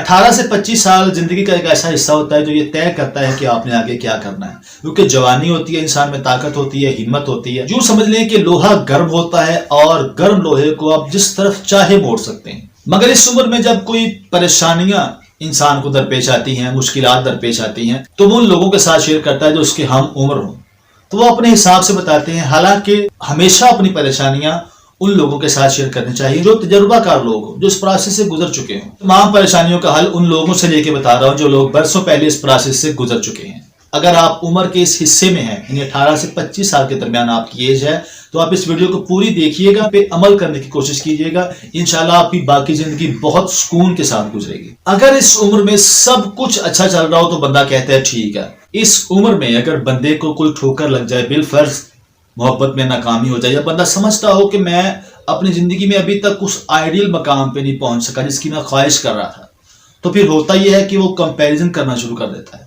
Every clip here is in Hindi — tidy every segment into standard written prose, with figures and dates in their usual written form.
18 से 25 साल जिंदगी का एक ऐसा हिस्सा होता है जो ये तय करता है कि आपने आगे क्या करना है, क्योंकि जवानी होती है, इंसान में ताकत होती है, हिम्मत होती है। यूं समझ लें कि लोहा गर्म होता है और गर्म लोहे को आप जिस तरफ चाहे मोड़ सकते हैं। मगर इस उम्र में जब कोई परेशानियां इंसान को दरपेश आती हैं, मुश्किलात दरपेश आती हैं, तो वो उन लोगों के साथ शेयर करता है जो उसके हम उम्र हों, तो वो अपने हिसाब से बताते हैं। हालांकि हमेशा अपनी परेशानियां उन लोगों के साथ शेयर करनी चाहिए जो तजुर्बाकार लोग हो, जो इस प्रोसेस से गुजर चुके हों। तमाम परेशानियों का हल उन लोगों से लेके बता रहा हूं जो लोग बरसों पहले इस प्रोसेस से गुजर चुके हैं। अगर आप उम्र के इस हिस्से में हैं, यानी 18 से 25 साल के दरमियान आपकी एज है, तो आप इस वीडियो को पूरी देखिएगा, पे अमल करने की कोशिश कीजिएगा। इंशाल्लाह आपकी बाकी जिंदगी बहुत सुकून के साथ गुजरेगी। अगर इस उम्र में सब कुछ अच्छा चल रहा हो तो बंदा कहता है ठीक है। इस उम्र में अगर बंदे को कोई ठोकर लग जाए, बिलफर्ज मोहब्बत में नाकामी हो जाए, या बंदा समझता हो कि मैं अपनी जिंदगी में अभी तक उस आइडियल मकाम पे नहीं पहुंच सका जिसकी मैं ख्वाहिश कर रहा था, तो फिर होता यह है कि वो कंपैरिजन करना शुरू कर देता है।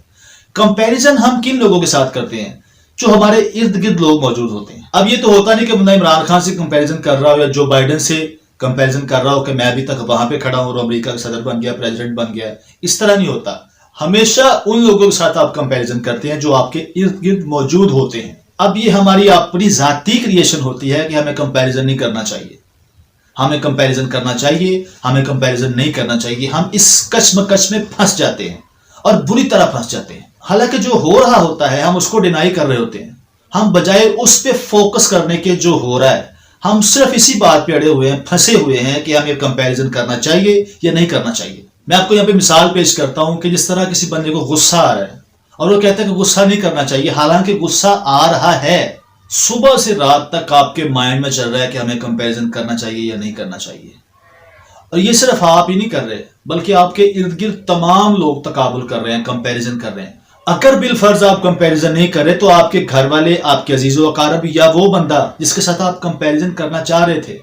कंपैरिजन हम किन लोगों के साथ करते हैं? जो हमारे इर्द गिर्द लोग मौजूद होते हैं। अब ये तो होता नहीं कि बंदा इमरान खान से कंपैरिजन कर रहा हो या जो बाइडेन से कंपैरिजन कर रहा हो कि मैं अभी तक वहां पे खड़ा हूं और अमेरिका का सदर बन गया, प्रेसिडेंट बन गया। इस तरह नहीं होता। हमेशा उन लोगों के साथ आप कंपैरिजन करते हैं जो आपके इर्द गिर्द मौजूद होते हैं। अब ये हमारी अपनी जाती क्रिएशन होती है कि हमें कंपैरिजन नहीं करना चाहिए, हमें कंपैरिजन करना चाहिए, हमें कंपैरिजन नहीं करना चाहिए। हम इस कश्मकश में फंस जाते हैं और बुरी तरह फंस जाते हैं। हालांकि जो हो रहा होता है हम उसको डिनाई कर रहे होते हैं। हम बजाय उस पे फोकस करने के जो हो रहा है, हम सिर्फ इसी बात पे अड़े हुए हैं, फंसे हुए हैं कि हमें कंपैरिजन करना चाहिए या नहीं करना चाहिए। मैं आपको यहाँ पे मिसाल पेश करता हूं कि जिस तरह किसी बंदे को गुस्सा आ रहा है और वो कहता है कि गुस्सा नहीं करना चाहिए, हालांकि गुस्सा आ रहा है। सुबह से रात तक आपके माइंड में चल रहा है कि हमें कंपैरिजन करना चाहिए या नहीं करना चाहिए। और ये सिर्फ आप ही नहीं कर रहे, बल्कि आपके इर्द गिर्द तमाम लोग तकाबुल कर रहे हैं, कंपैरिजन कर रहे हैं। अगर बिलफर्ज आप कंपैरिजन नहीं कर रहे तो आपके घर वाले, आपके अजीजो अकारब या वो बंदा जिसके साथ आप कंपैरिजन करना चाह रहे थे,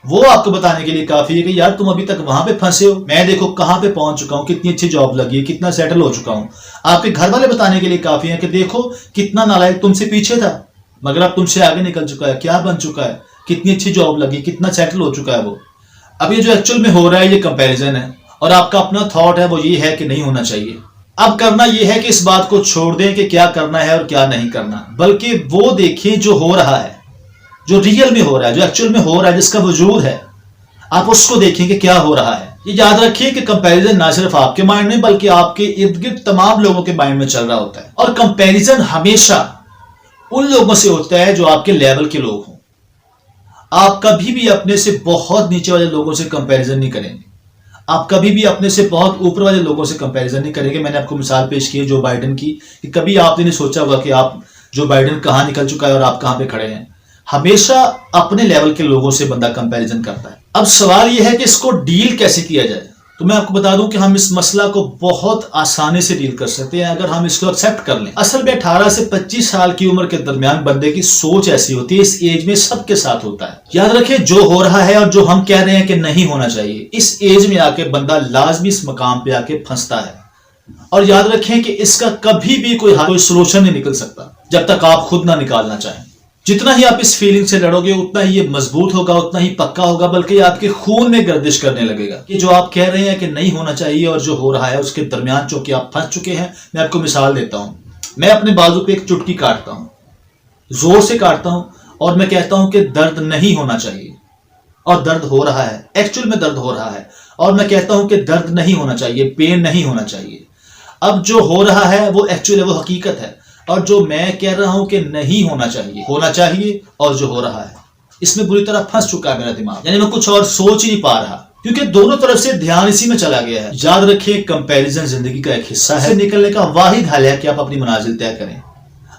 वो आपको बताने के लिए काफी है कि यार तुम अभी तक वहां पे फंसे हो, मैं देखो कहां पे पहुंच चुका हूं, कितनी अच्छी जॉब लगी है, कितना सेटल हो चुका हूं। आपके घर वाले बताने के लिए काफी है कि देखो कितना नालायक तुमसे पीछे था मगर अब तुमसे आगे निकल चुका है, क्या बन चुका है, कितनी अच्छी जॉब लगी, कितना सेटल हो चुका है वो। अब ये जो एक्चुअल में हो रहा है ये कंपैरिजन है, और आपका अपना थॉट है वो ये है कि नहीं होना चाहिए। अब करना यह है कि इस बात को छोड़ दें कि क्या करना है और क्या नहीं करना, बल्कि वो देखें जो हो रहा है, जो रियल में हो रहा है, जो एक्चुअल में हो रहा है, जिसका वजूद है। आप उसको देखें कि क्या हो रहा है। ये याद रखिए कि कंपैरिजन ना सिर्फ आपके माइंड में बल्कि आपके इर्द गिर्द तमाम लोगों के माइंड में चल रहा होता है। और कंपैरिजन हमेशा उन लोगों से होता है जो आपके लेवल के लोग हों। आप कभी भी अपने से बहुत नीचे वाले लोगों से कंपैरिजन नहीं करेंगे, आप कभी भी अपने से बहुत ऊपर वाले लोगों से कंपैरिजन नहीं करेंगे। मैंने आपको मिसाल पेश की है जो बाइडेन की, कि कभी आपने नहीं सोचा होगा कि आप जो बाइडेन कहां निकल चुका है और आप कहां पे खड़े हैं। हमेशा अपने लेवल के लोगों से बंदा कंपैरिजन करता है। अब सवाल यह है कि इसको डील कैसे किया जाए। तो मैं आपको बता दूं कि हम इस मसला को बहुत आसानी से डील कर सकते हैं अगर हम इसको एक्सेप्ट कर लें। असल में 18 से 25 साल की उम्र के दरमियान बंदे की सोच ऐसी होती है, इस एज में सबके साथ होता है। याद रखें जो हो रहा है और जो हम कह रहे हैं कि नहीं होना चाहिए, इस एज में आके बंदा लाजमी इस मकाम पे आके फंसता है। और याद रखें कि इसका कभी भी कोई सोल्यूशन नहीं निकल सकता जब तक आप खुद ना निकालना चाहें। जितना ही आप इस फीलिंग से लड़ोगे उतना ही ये मजबूत होगा, उतना ही पक्का होगा, बल्कि आपके खून में गर्दिश करने लगेगा कि जो आप कह रहे हैं कि नहीं होना चाहिए और जो हो रहा है उसके दरमियान चूंकि आप फंस चुके हैं। मैं आपको मिसाल देता हूं। मैं अपने बाजू पे एक चुटकी काटता हूं, जोर से काटता हूं, और मैं कहता हूं कि दर्द नहीं होना चाहिए, और दर्द हो रहा है, एक्चुअल में दर्द हो रहा है, और मैं कहता हूं कि दर्द नहीं होना चाहिए, पेन नहीं होना चाहिए। अब जो हो रहा है वो एक्चुअल है, वो हकीकत है, और जो मैं कह रहा हूं कि नहीं होना चाहिए, और जो हो रहा है, इसमें बुरी तरह फंस चुका है मेरा दिमाग। यानी मैं कुछ और सोच ही नहीं पा रहा, क्योंकि दोनों तरफ से ध्यान इसी में चला गया है। याद रखिए कंपैरिजन जिंदगी का एक हिस्सा है। निकलने का वाहिद हल है कि आप अपनी मंजिल तय करें,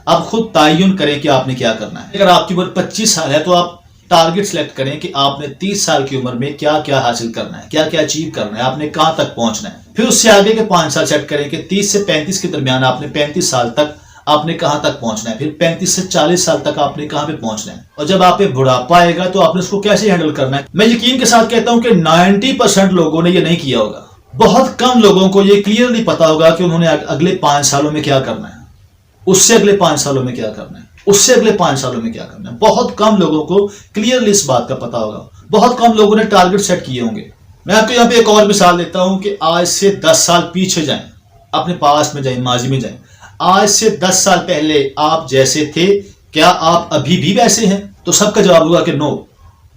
आप खुद तयन करें कि आपने क्या करना है। अगर आपकी उम्र 25 साल है तो आप टारगेट सेलेक्ट करें कि आपने 30 साल की उम्र में क्या क्या हासिल करना है, क्या क्या अचीव करना है, आपने कहां तक पहुंचना है। फिर उससे आगे के 5 साल सेट करें कि 30 से 35 के दरमियान आपने 35 साल तक आपने कहां तक पहुंचना है, फिर 35 से 40 साल तक आपने कहां पे पहुंचना है, और जब आप पे बुढ़ापा आएगा तो आपने उसको कैसे हैंडल करना है। मैं यकीन के साथ कहता हूं कि 90% लोगों ने ये नहीं किया होगा। बहुत कम लोगों को ये क्लियरली पता होगा कि उन्होंने अगले 5 सालों में क्या करना है, उससे अगले 5 सालों में क्या करना है, उससे अगले 5 सालों में क्या करना है। बहुत कम लोगों को क्लियरली इस बात का पता होगा। बहुत कम लोगों ने टारगेट सेट किए होंगे, मैं आपको यहाँ पे एक और मिसाल देता हूं कि आज से 10 साल पीछे जाएं, अपने पास में जाएं, माजी में जाएं। आज से 10 साल पहले आप जैसे थे, क्या आप अभी भी वैसे हैं? तो सबका जवाब होगा कि नो,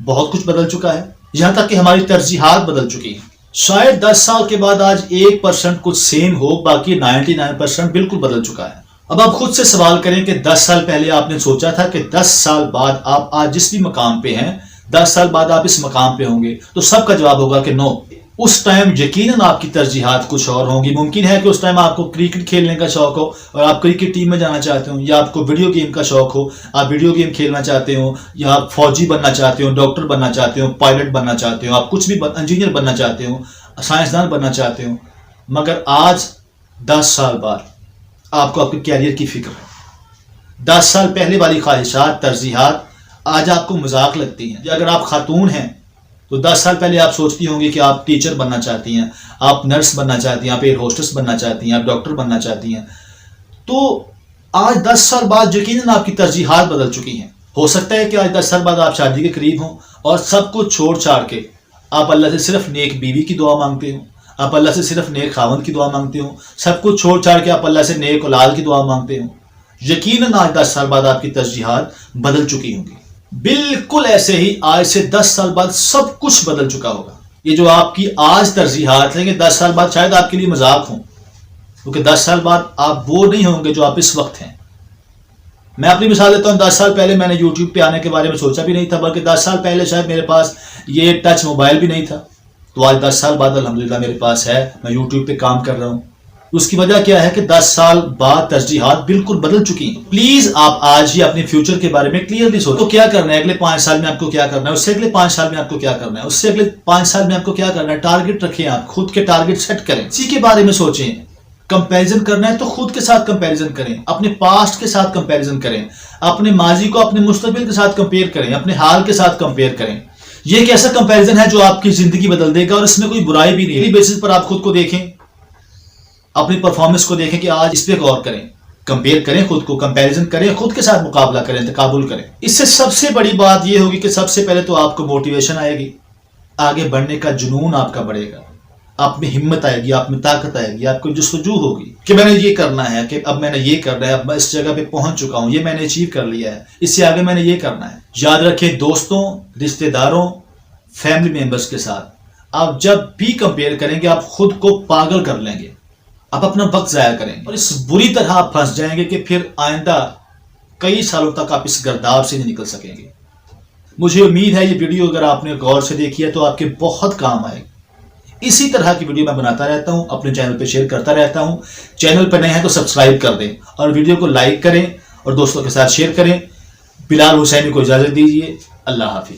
बहुत कुछ बदल चुका है। यहां तक कि हमारी तरजीहात बदल चुकी हैं। शायद 10 साल के बाद आज 1% कुछ सेम हो, बाकी 99% बिल्कुल बदल चुका है। अब आप खुद से सवाल करें कि 10 साल पहले आपने सोचा था कि 10 साल बाद आप आज जिस भी मकाम पे हैं, 10 साल बाद आप इस मकाम पे होंगे? तो सबका जवाब होगा कि नो। उस टाइम यकीनन आपकी तरजीहात कुछ और होंगी। मुमकिन है कि उस टाइम आपको क्रिकेट खेलने का शौक हो और आप क्रिकेट टीम में जाना चाहते हो, या आपको वीडियो गेम का शौक हो, आप वीडियो गेम खेलना चाहते हो, या आप फौजी बनना चाहते हो, डॉक्टर बनना चाहते हो, पायलट बनना चाहते हो, आप कुछ भी इंजीनियर बनना चाहते हो, साइंसदान बनना चाहते हो। मगर आज 10 साल बाद आपको आपके कैरियर की फिक्र है। 10 साल पहले वाली ख्वाहिशात, तरजीहात आज आपको मजाक लगती हैं। अगर आप खातून हैं तो 10 साल पहले आप सोचती होंगी कि आप टीचर बनना चाहती हैं, आप नर्स बनना चाहती हैं, आप एयर होस्टेस बनना चाहती हैं, आप डॉक्टर बनना चाहती हैं। तो आज 10 साल बाद यकीनन आपकी तरजीहात बदल चुकी हैं। हो सकता है कि आज 10 साल बाद आप शादी के करीब हों और सब कुछ छोड़ छाड़ के आप अल्लाह से सिर्फ नेक बीवी की दुआ मांगते हो, आप अल्लाह से सिर्फ नेक खावंद की दुआ मांगते हो, सब कुछ छोड़ छाड़ के आप अल्लाह से नेक औलाद की दुआ मांगते हो। यकीनन आज 10 साल बाद आपकी तरजीहात बदल चुकी होंगी। बिल्कुल ऐसे ही आज से 10 साल बाद सब कुछ बदल चुका होगा। ये जो आपकी आज तरजीहात हैं, 10 साल बाद शायद आपके लिए मजाक हो, क्योंकि 10 साल बाद आप वो नहीं होंगे जो आप इस वक्त हैं। मैं अपनी मिसाल देता हूँ। 10 साल पहले मैंने यूट्यूब पे आने के बारे में सोचा भी नहीं था, बल्कि 10 साल पहले शायद मेरे पास ये टच मोबाइल भी नहीं था। तो आज 10 साल बाद अल्हम्दुलिल्लाह मेरे पास है, मैं यूट्यूब पे काम कर रहा हूँ। उसकी वजह क्या है कि 10 साल बाद तरजीहात बिल्कुल बदल चुकी हैं। प्लीज आप आज ही अपने फ्यूचर के बारे में क्लियरली सोचो। तो क्या करना है, अगले 5 साल में आपको क्या करना है, उससे अगले 5 साल में आपको क्या करना है, उससे अगले 5 साल में आपको क्या करना है। टारगेट रखें, आप खुद के टारगेट सेट करें, इसी के बारे में सोचें। कंपैरिजन करना है तो खुद के साथ कंपैरिजन करें, अपने पास्ट के साथ कंपैरिजन करें, अपने माजी को अपने मुस्तकबिल के साथ कंपेयर करें, अपने हाल के साथ कंपेयर करें। ये एक ऐसा कंपैरिजन है जो आपकी जिंदगी बदल देगा और इसमें कोई बुराई भी नहीं है। बेसिस पर आप खुद को देखें, अपनी परफॉर्मेंस को देखें कि आज इस पे गौर करें, कंपेयर करें, खुद को कंपैरिजन करें, खुद के साथ मुकाबला करें, तकाबुल करें। इससे सबसे बड़ी बात यह होगी कि सबसे पहले तो आपको मोटिवेशन आएगी, आगे बढ़ने का जुनून आपका बढ़ेगा, आप में हिम्मत आएगी, आप में ताकत आएगी, आपको जस्तजू होगी कि मैंने ये करना है, कि अब मैंने ये करना है, अब मैं इस जगह पे पहुंच चुका हूं, ये मैंने अचीव कर लिया है, इससे आगे मैंने ये करना है। याद रखें, दोस्तों, रिश्तेदारों, फैमिली मेंबर्स के साथ आप जब भी कंपेयर करेंगे आप खुद को पागल कर लेंगे, आप अपना वक्त जाया करेंगे और इस बुरी तरह आप फंस जाएंगे कि फिर आइंदा कई सालों तक आप इस गर्दाव से नहीं निकल सकेंगे। मुझे उम्मीद है ये वीडियो अगर आपने गौर से देखी है तो आपके बहुत काम आएगी। इसी तरह की वीडियो मैं बनाता रहता हूं, अपने चैनल पे शेयर करता रहता हूं। चैनल पर नए हैं तो सब्सक्राइब कर दें और वीडियो को लाइक करें और दोस्तों के साथ शेयर करें। बिलाल हुसैनी को इजाजत दीजिए। अल्लाह हाफिज।